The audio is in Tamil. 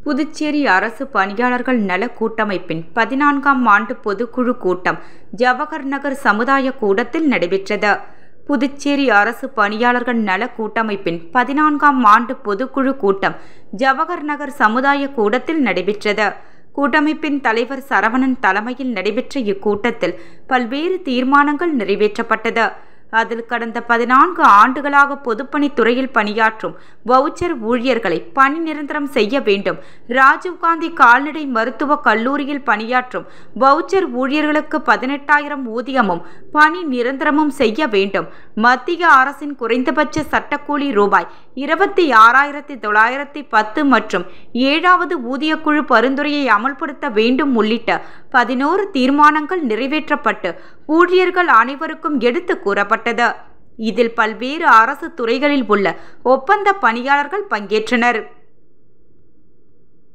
புதுச்சேரி அரசு பணியாளர்கள் நல கூட்டமைப்பின் 14ஆம் ஆண்டு பொதுக்குழு கூட்டம் ஜவஹர் நகர் சமுதாய கூடத்தில் நடைபெற்றது. புதுச்சேரி அரசு பணியாளர்கள் நல கூட்டமைப்பின் 14ஆம் ஆண்டு பொதுக்குழு கூட்டம் ஜவஹர் நகர் சமுதாய கூடத்தில் நடைபெற்றது. கூட்டமைப்பின் தலைவர் சரவணன் தலைமையில் நடைபெற்ற இக்கூட்டத்தில் பல்வேறு தீர்மானங்கள் நிறைவேற்றப்பட்டது. அதில் கடந்த 14 ஆண்டுகளாக பொதுப்பணித்துறையில் பணியாற்றும் வவுச்சர் ஊழியர்களை பணி நிரந்தரம் செய்ய வேண்டும். ராஜீவ்காந்தி கால்நடை மருத்துவக் கல்லூரியில் பணியாற்றும் வவுச்சர் ஊழியர்களுக்கு 18,000 ஊதியமும் பணி நிரந்தரமும் செய்ய வேண்டும். மத்திய அரசின் குறைந்தபட்ச சட்டக்கூலி ரூபாய் 26,910 மற்றும் 7வது ஊதியக்குழு பரிந்துரையை அமல்படுத்த வேண்டும் உள்ளிட்ட 11 தீர்மானங்கள் நிறைவேற்றப்பட்டு ஊழியர்கள் அனைவருக்கும் எடுத்து கூறப்பட்டது. இதில் பல்வேறு அரசு துறைகளில் உள்ள ஒப்பந்த பணியாளர்கள் பங்கேற்றனர்.